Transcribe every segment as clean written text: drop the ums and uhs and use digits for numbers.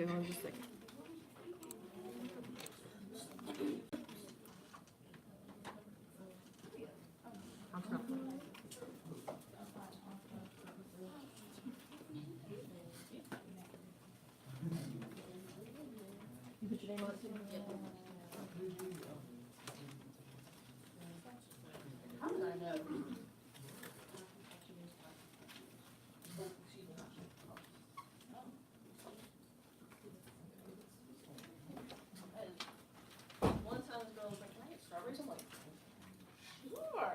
hold on just a second. I'll stop. You put your name on it too? Yep. How did I know? One time this girl was like, "Can I get strawberries?" I'm like, "Sure."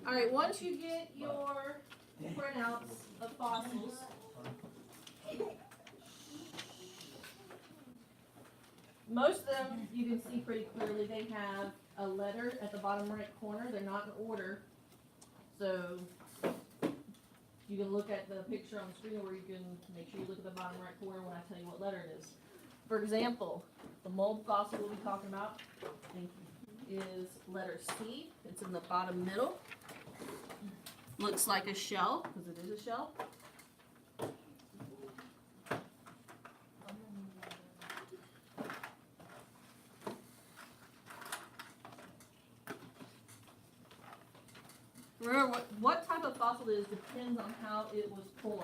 All right, once you get your printouts of fossils, most of them you can see pretty clearly. They have a letter at the bottom right corner. They're not in order. So you can look at the picture on the screen, or you can make sure you look at the bottom right corner when I tell you what letter it is. For example, the mold fossil we'll be talking about is letter C. It's in the bottom middle. Looks like a shell, because it is a shell. Remember, what type of fossil it is depends on how it was formed.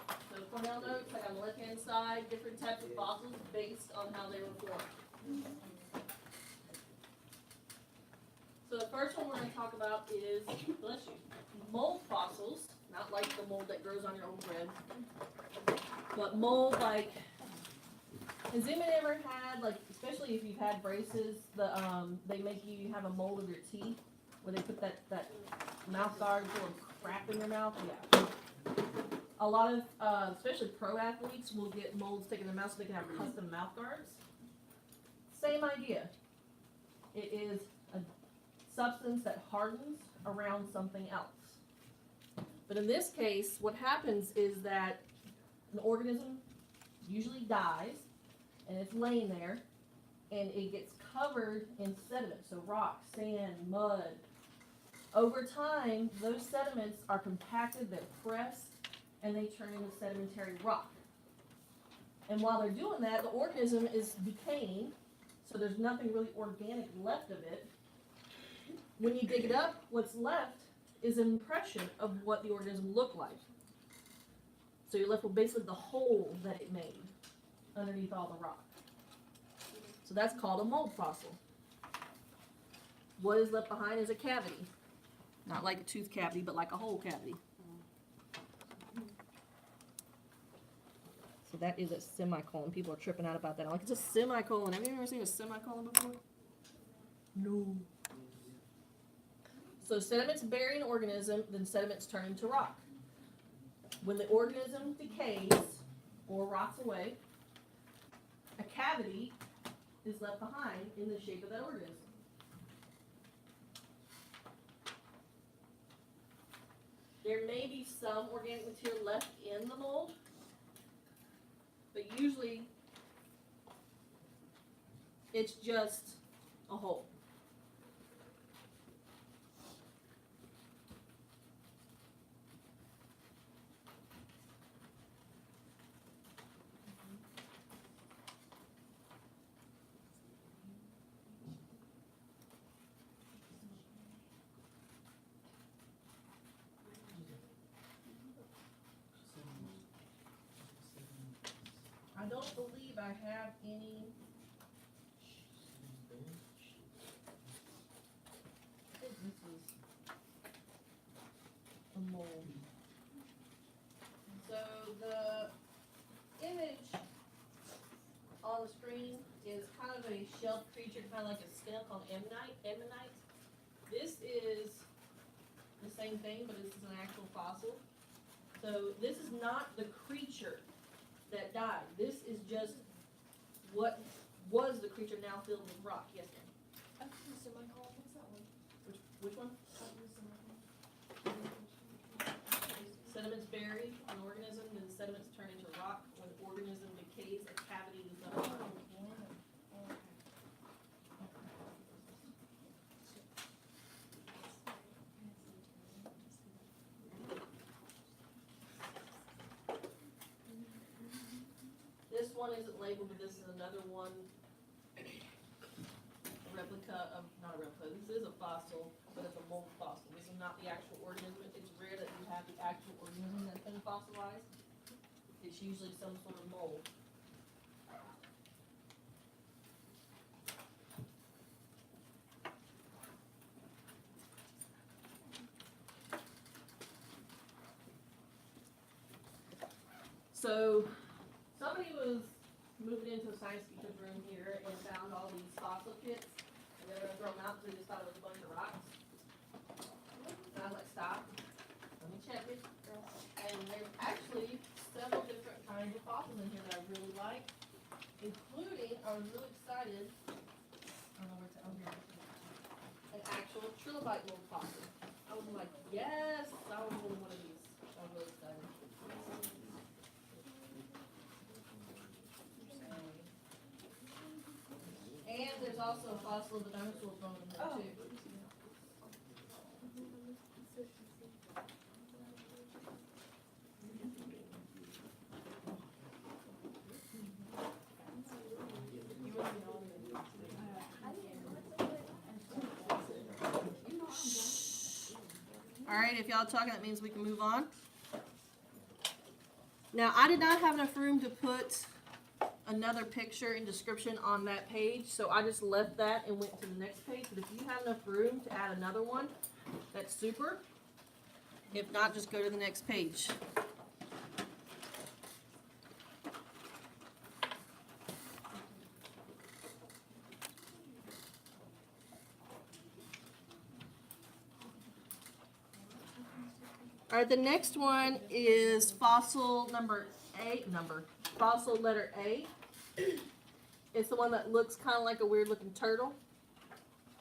So Cornell notes, like on the left-hand side, different types of fossils based on how they were formed. So the first one we're going to talk about is, bless you, mold fossils. Not like the mold that grows on your own bread, but mold like, has anyone ever had, like, especially if you've had braces, they make you have a mold of your teeth, where they put that mouth guard full of crap in your mouth? Yeah. A lot of, especially pro athletes, will get molds taken in their mouth so they can have custom mouth guards. Same idea. It is a substance that hardens around something else. But in this case, what happens is that an organism usually dies, and it's laying there, and it gets covered in sediment, so rock, sand, mud. Over time, those sediments are compacted, they're pressed, and they turn into sedimentary rock. And while they're doing that, the organism is decaying, so there's nothing really organic left of it. When you dig it up, what's left is an impression of what the organism looked like. So you're left with basically the hole that it made underneath all the rock. So that's called a mold fossil. What is left behind is a cavity. Not like a tooth cavity, but like a hole cavity. So that is a semicolon. People are tripping out about that. I'm like, it's a semicolon. Have you ever seen a semicolon before? No. So sediments bury an organism, then sediments turn into rock. When the organism decays or rots away, a cavity is left behind in the shape of that organism. There may be some organic material left in the mold, but usually it's just a hole. I don't believe I have any. I think this is a mold. So the image on the screen is kind of a shelled creature, kind of like a snail called ammonite. This is the same thing, but this is an actual fossil. So this is not the creature that died. This is just what was the creature now filled with rock. Yes, ma'am. What's that one? Which one? Sediments bury an organism, then sediments turn into rock. When the organism decays, a cavity is left behind. one isn't labeled, but this is another one. A replica of, not a replica, this is a fossil, but it's a mold fossil. This is not the actual organism. It's rare that you have the actual organism that's been fossilized. It's usually some sort of mold. So, somebody was moving into a science teacher's room here and found all these fossil kits, and they were gonna throw them out because they just thought it was a bunch of rocks. And I was like, stop, let me check it. And there's actually several different kinds of fossils in here that I really like, including, I was really excited, I don't know where it's, oh, here. An actual trilobite mold fossil. I was like, yes, I was really one of these. I was really excited. And there's also a fossil of the dinosaur bone in there too. Alright, if y'all talking, that means we can move on. Now, I did not have enough room to put another picture and description on that page, so I just left that and went to the next page. But if you have enough room to add another one, that's super. If not, just go to the next page. All right, the next one is fossil fossil letter A. It's the one that looks kind of like a weird looking turtle,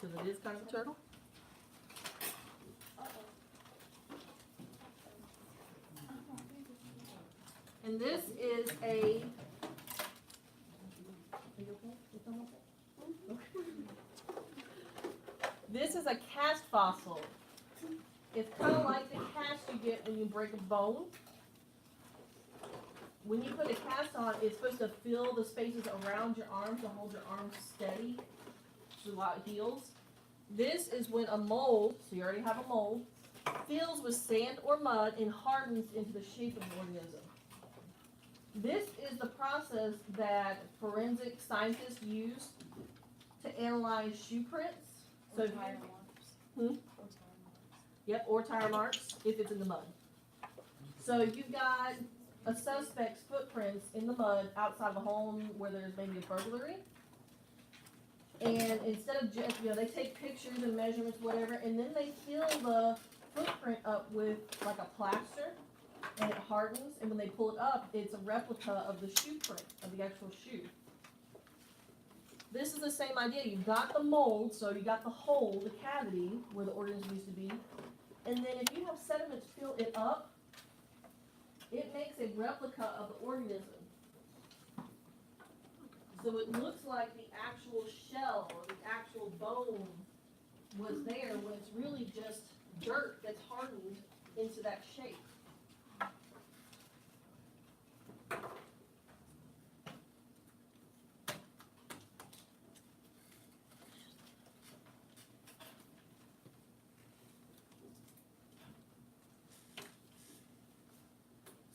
because it is kind of a turtle. And this is a, this is a cast fossil. It's kind of like the cast you get when you break a bone. When you put a cast on, it's supposed to fill the spaces around your arm to hold your arms steady while it heals. This is when a mold, so you already have a mold, fills with sand or mud and hardens into the shape of the organism. This is the process that forensic scientists use to analyze shoe prints. So Or tire marks. Yep, or tire marks if it's in the mud. So you've got a suspect's footprints in the mud outside of a home where there's maybe a burglary. And instead of just, they take pictures and measurements, whatever, and then they fill the footprint up with like a plaster, and it hardens, and when they pull it up, it's a replica of the shoe print, of the actual shoe. This is the same idea. You've got the mold, so you got the hole, the cavity, where the organism used to be, and then if you have sediments fill it up, it makes a replica of the organism. So it looks like the actual shell or the actual bone was there when it's really just dirt that's hardened into that shape.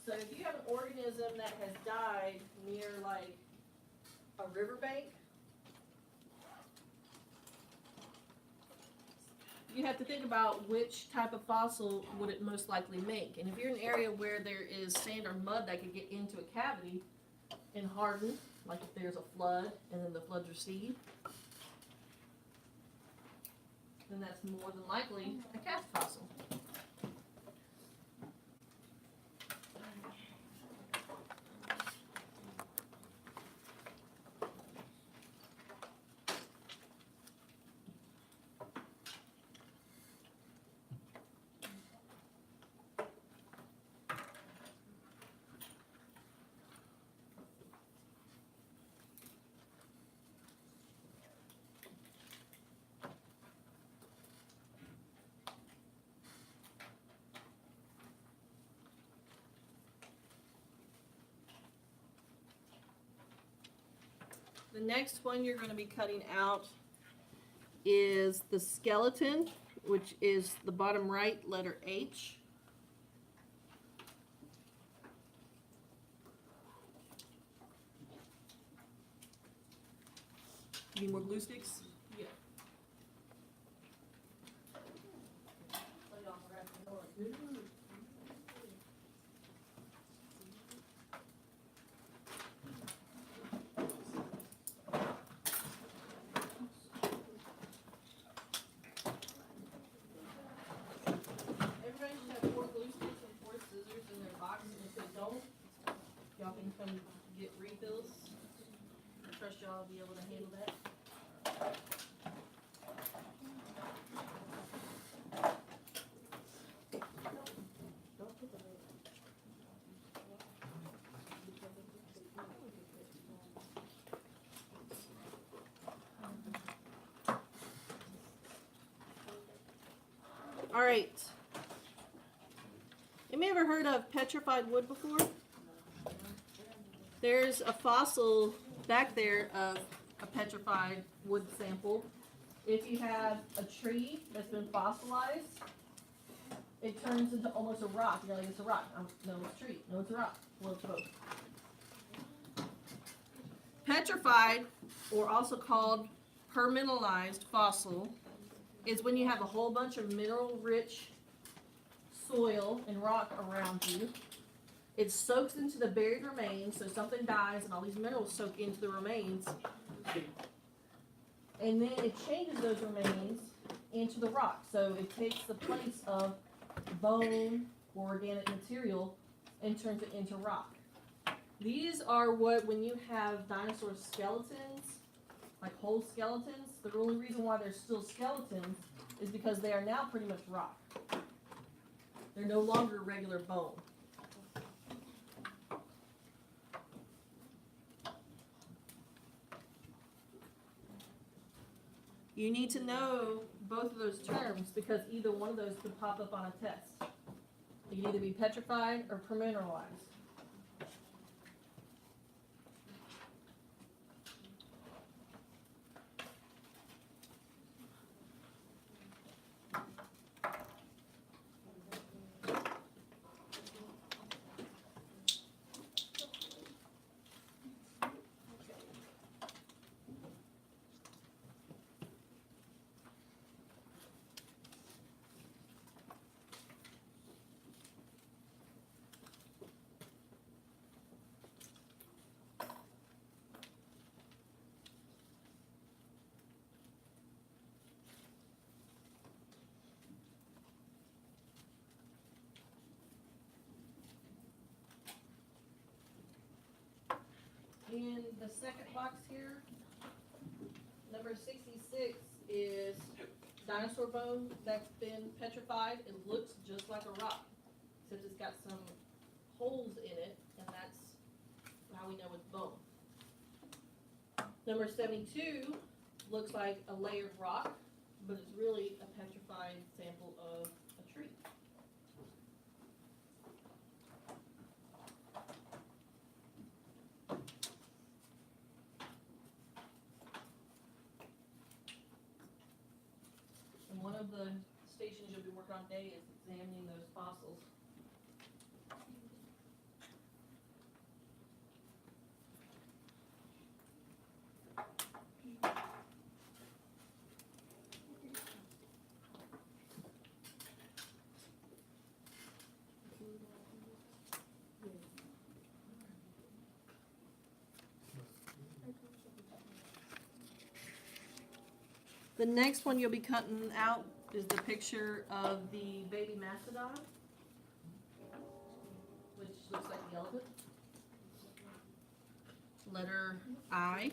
So if you have an organism that has died near like a riverbank, you have to think about which type of fossil would it most likely make. And if you're in an area where there is sand or mud that could get into a cavity and harden, like if there's a flood and then the floods recede, then that's more than likely a cast fossil. The next one you're going to be cutting out is the skeleton, which is the bottom right, letter H. Need more glue sticks? Yeah. Everybody should have 4 glue sticks and 4 scissors in their box, and if they don't, y'all can come get refills. I trust y'all will be able to handle that. All right. Anybody ever heard of petrified wood before? There's a fossil back there of a petrified wood sample. If you have a tree that's been fossilized, it turns into almost a rock. You're like, it's a rock. No, it's a tree. No, it's a rock. Well, it's both. Petrified, or also called permineralized fossil, is when you have a whole bunch of mineral-rich soil and rock around you. It soaks into the buried remains, so something dies and all these minerals soak into the remains. And then it changes those remains into the rock. So it takes the place of bone or organic material and turns it into rock. These are what, when you have dinosaur skeletons, like whole skeletons, the only reason why they're still skeletons is because they are now pretty much rock. They're no longer regular bone. You need to know both of those terms because either one of those could pop up on a test. It can either be petrified or permineralized. In the second box here, number 66 is dinosaur bone that's been petrified. It looks just like a rock, except it's got some holes in it, and that's how we know it's bone. Number 72 looks like a layered rock, but it's really a petrified sample of a tree. And one of the stations you'll be working on today is examining those fossils. The next one you'll be cutting out is the picture of the baby mastodon, which looks like the elephant. Letter I.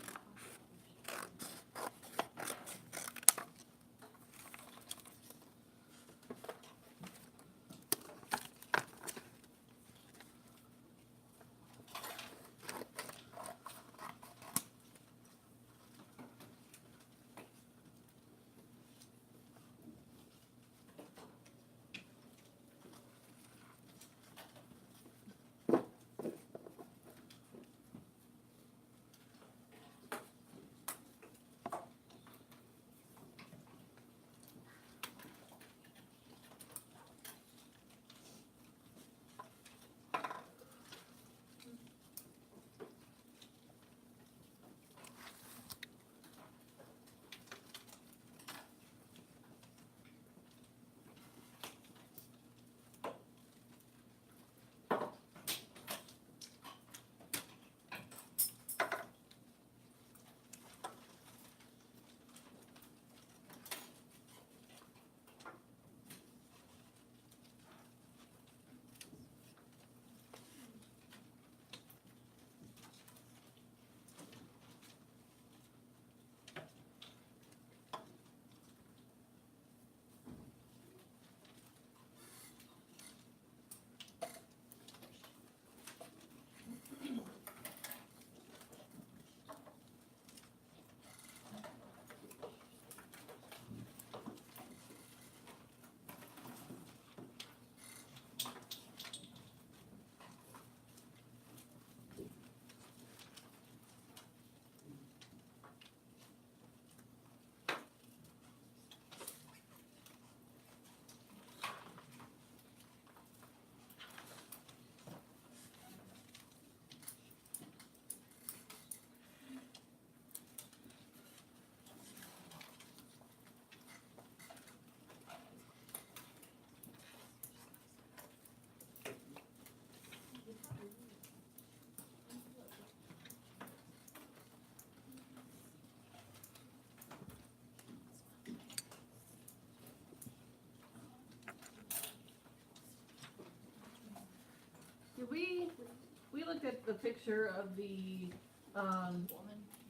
looked at the picture of the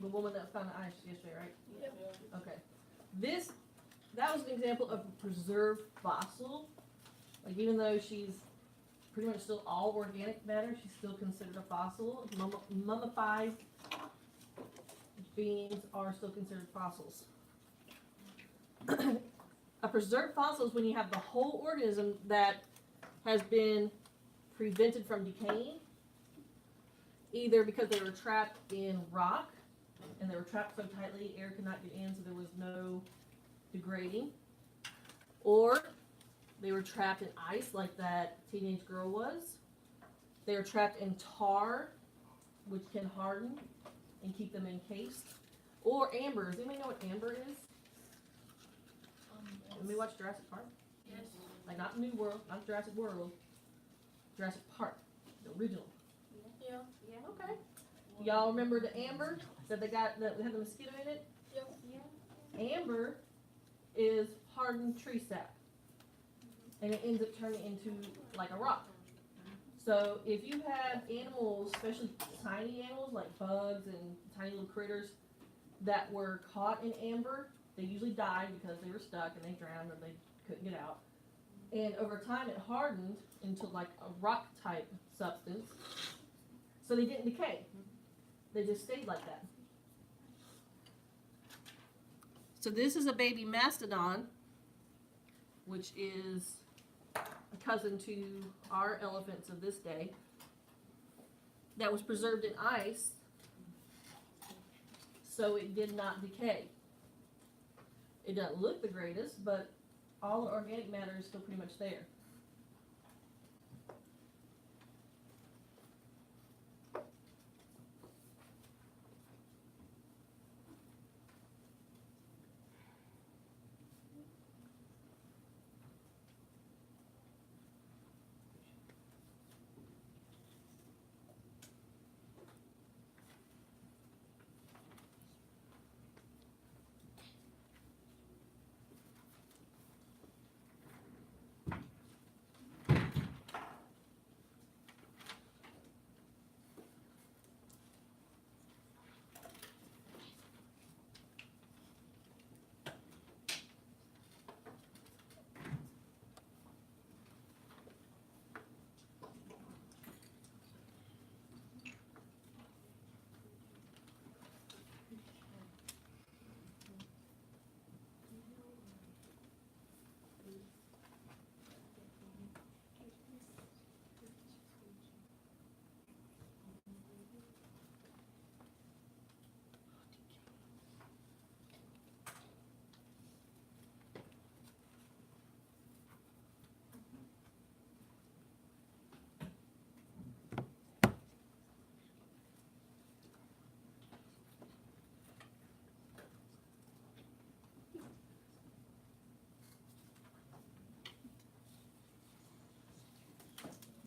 woman that found the ice yesterday, right? Yep. Okay. That was an example of a preserved fossil. Like, even though she's pretty much still all organic matter, she's still considered a fossil. Mummified beings are still considered fossils. A preserved fossil is when you have the whole organism that has been prevented from decaying, either because they were trapped in rock and they were trapped so tightly air could not get in, so there was no degrading, or they were trapped in ice like that teenage girl was. They were trapped in tar, which can harden and keep them encased, or amber. Does anybody know what amber is? Let me watch Jurassic Park. Yes. Like, not New World, not Jurassic World, Jurassic Park, the original. Yeah. Yeah. Okay. Y'all remember the amber that had the mosquito in it? Yep. Yeah. Amber is hardened tree sap, and it ends up turning into like a rock. So if you have animals, especially tiny animals like bugs and tiny little critters that were caught in amber, they usually died because they were stuck and they drowned or they couldn't get out. And over time it hardened into like a rock type substance, so they didn't decay. They just stayed like that. So this is a baby mastodon, which is a cousin to our elephants of this day, that was preserved in ice so it did not decay. It doesn't look the greatest, but all the organic matter is still pretty much there.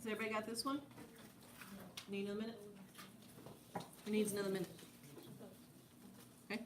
Has everybody got this one? Need another minute? Who needs another minute? Okay.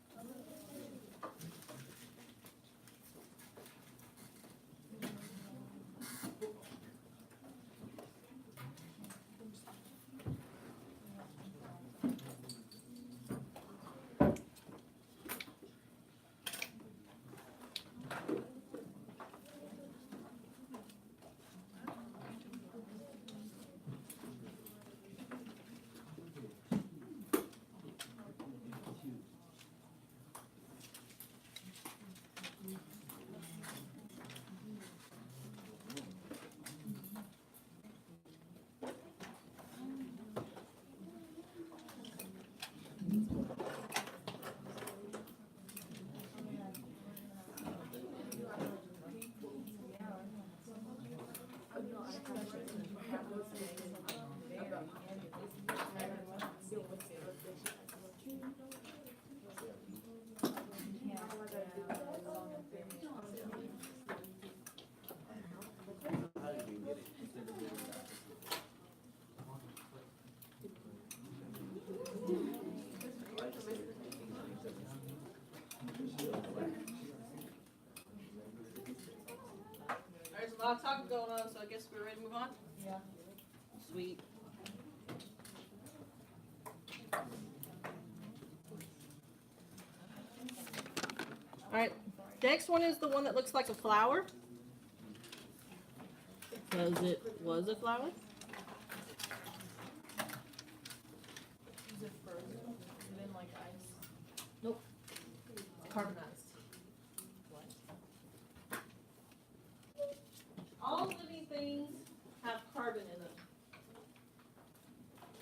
There's a lot of talking going on, so I guess we're ready to move on? Yeah. Sweet. Alright, next one is the one that looks like a flower. Because it was a flower. Is it frozen? And then like ice? Nope. Carbonized. All living things have carbon in them.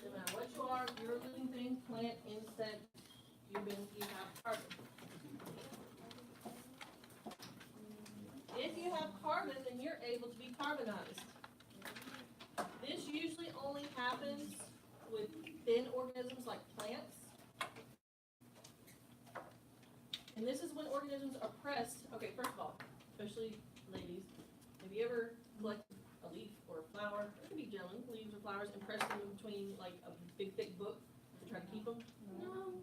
No matter what you are, if you're a living thing, plant, insect, you have carbon. If you have carbon, then you're able to be carbonized. This usually only happens with thin organisms like plants. And this is when organisms are pressed. Okay, first of all, especially ladies, have you ever collected a leaf or a flower? It could be gentlemen, leaves or flowers, and pressed them in between like a big thick book to try to keep them? No.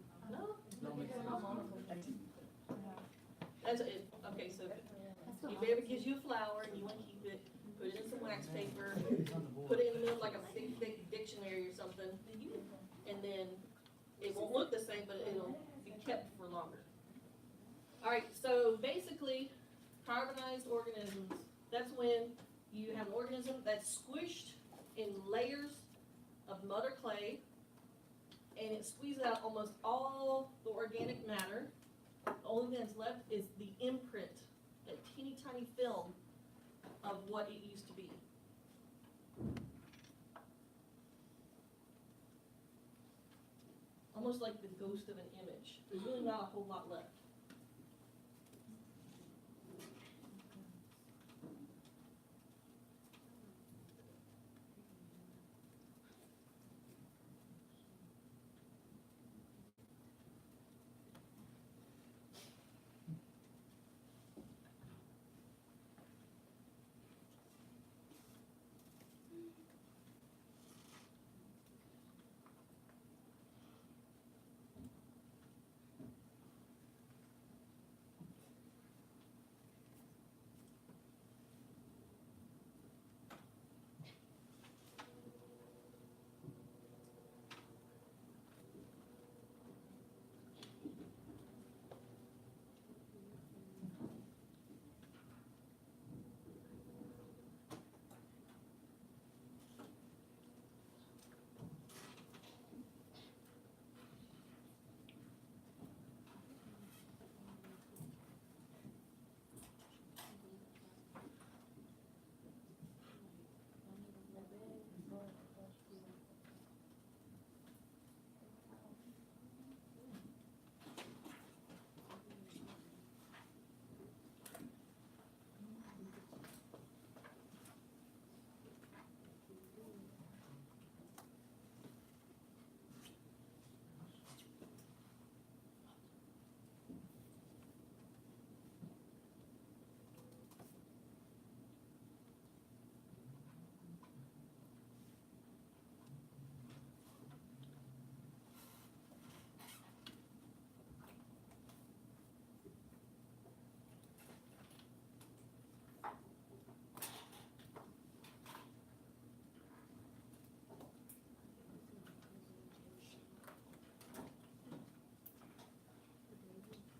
That's it. Okay, so if it ever gives you a flower and you want to keep it, put it in some wax paper, put it in the middle of like a big thick dictionary or something, and then it won't look the same, but it'll be kept for longer. Alright, so basically, carbonized organisms, that's when you have an organism that's squished in layers of mud or clay, and it squeezes out almost all the organic matter. The only thing that's left is the imprint, that teeny tiny film of what it used to be. Almost like the ghost of an image. There's really not a whole lot left.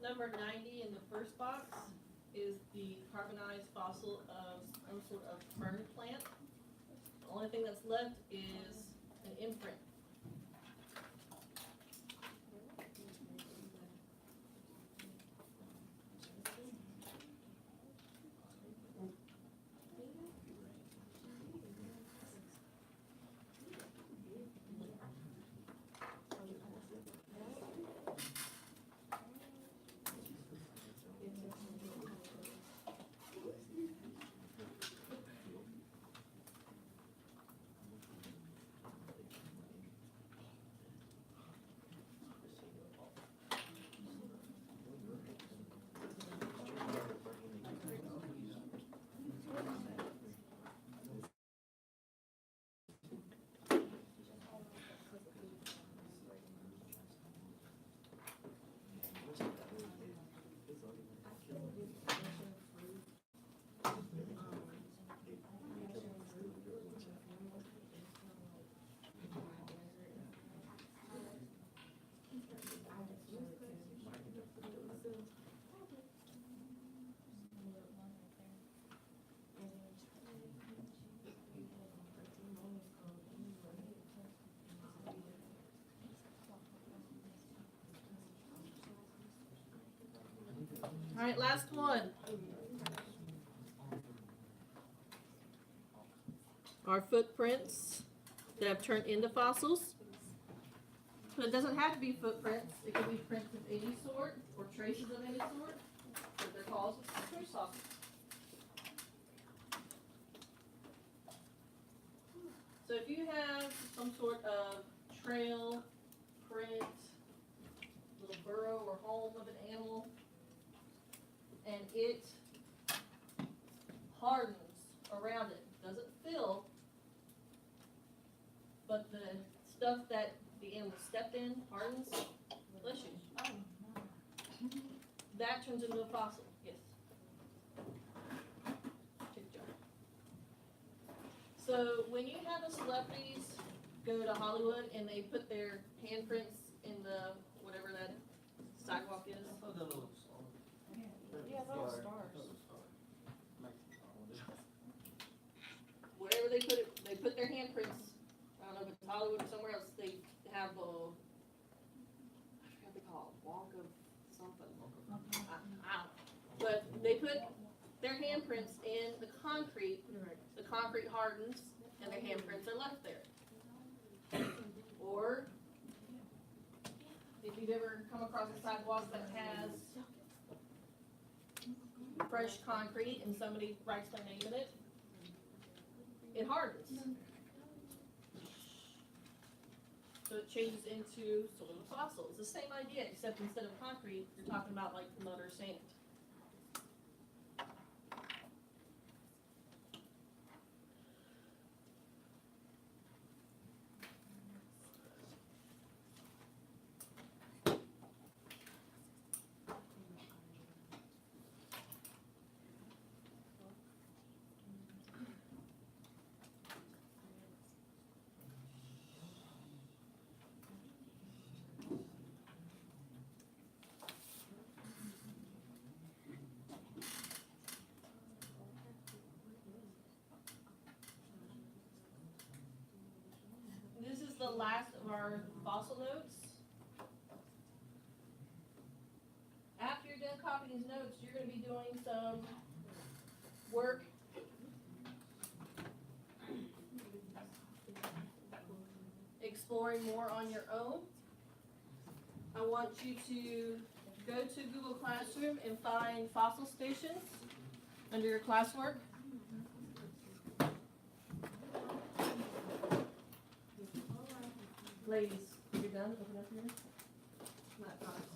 Number 90 in the first box is the carbonized fossil of some sort of fern plant. The only thing that's left is an imprint. Alright, last one. Are footprints that have turned into fossils. But it doesn't have to be footprints. It could be prints of any sort or traces of any sort. But they're called trace fossils. So if you have some sort of trail, print, little burrow or home of an animal, and it hardens around it, doesn't fill, but the stuff that the animal stepped in hardens, bless you. That turns into a fossil, yes. Good job. So when you have the celebrities go to Hollywood and they put their handprints in the whatever that sidewalk is, Yeah, little stars. wherever they put it, they put their handprints. I don't know if it's Hollywood or somewhere else. They have a, I forgot what they call it, walk of something. I don't know. But they put their handprints in the concrete. The concrete hardens, and their handprints are left there. Or if you've ever come across a sidewalk that has fresh concrete and somebody writes their name in it, it hardens. So it changes into sort of a fossil. It's the same idea, except instead of concrete, you're talking about like mud or sand. This is the last of our fossil notes. After you're done copying these notes, you're going to be doing some work exploring more on your own. I want you to go to Google Classroom and find fossil stations under your classwork. Ladies, you're done? Open up here. Not nice.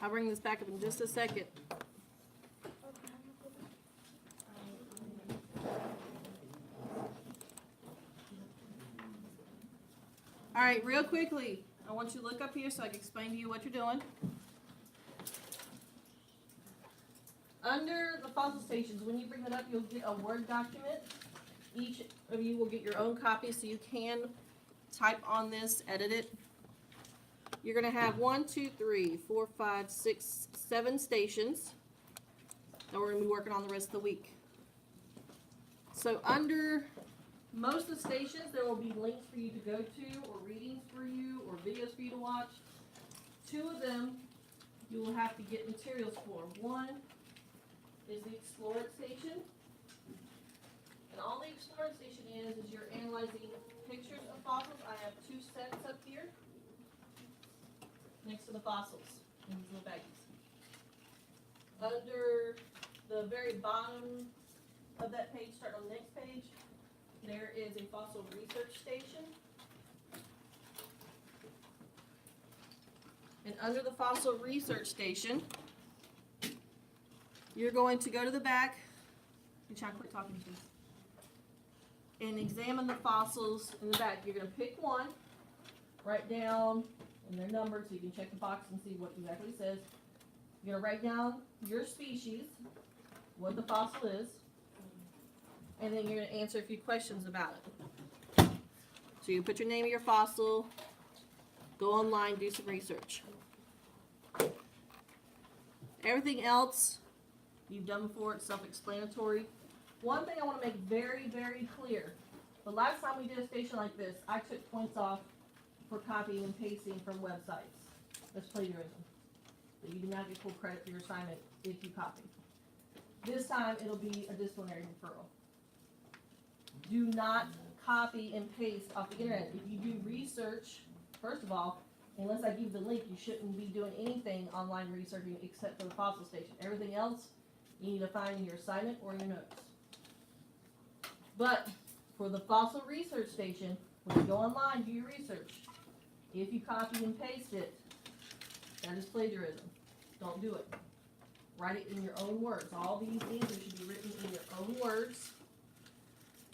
I'll bring this back up in just a second. All right, real quickly, I want you to look up here so I can explain to you what you're doing. Under the fossil stations, when you bring that up, you'll get a Word document. Each of you will get your own copy, so you can type on this, edit it. You're going to have 1, 2, 3, 4, 5, 6, 7 stations that we're going to be working on the rest of the week. So under most of the stations, there will be links for you to go to, or readings for you, or videos for you to watch. 2 of them you will have to get materials for. One is the Explore It station. And all the Explore It station is you're analyzing pictures of fossils. I have 2 sets up here next to the fossils in these little baggies. Under the very bottom of that page, start on the next page, there is a fossil research station. And under the fossil research station, you're going to go to the back. You try to quit talking, please. And examine the fossils in the back. You're going to pick one, write down, and they're numbered so you can check the box and see what exactly it says. You're going to write down your species, what the fossil is, and then you're going to answer a few questions about it. So you put your name of your fossil, go online, do some research. Everything else you've done before, it's self-explanatory. One thing I want to make very, very clear. The last time we did a station like this, I took points off for copying and pasting from websites. That's plagiarism. So you do not get full credit for your assignment if you copy. This time it'll be a disciplinary referral. Do not copy and paste off the internet. If you do research, first of all, unless I give you the link, you shouldn't be doing anything online researching except for the fossil station. Everything else, you need to find in your assignment or your notes. But for the fossil research station, when you go online, do your research. If you copy and paste it, that is plagiarism. Don't do it. Write it in your own words. All these answers should be written in your own words.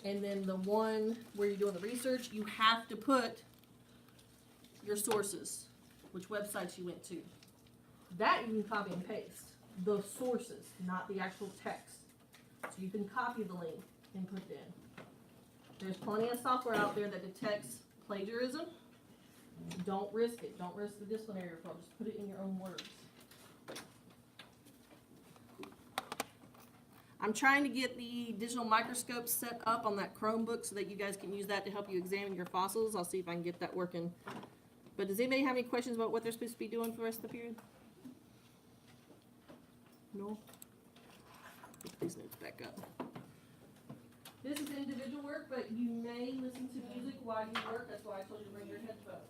And then the one where you're doing the research, you have to put your sources, which websites you went to. That you can copy and paste. The sources, not the actual text. So you can copy the link and put it in. There's plenty of software out there that detects plagiarism. Don't risk it. Don't risk the disciplinary referral. Just put it in your own words. I'm trying to get the digital microscope set up on that Chromebook so that you guys can use that to help you examine your fossils. I'll see if I can get that working. But does anybody have any questions about what they're supposed to be doing for the rest of the period? No? Put these notes back up. This is individual work, but you may listen to music while you work. That's why I told you to bring your headphones.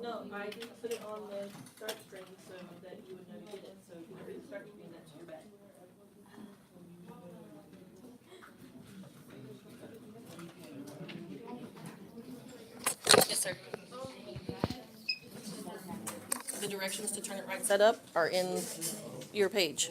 No, I didn't put it on the start string so that you would know you did it. So you can put the start string, that's your bag. Yes, sir. The directions to turn it right side up are in your page.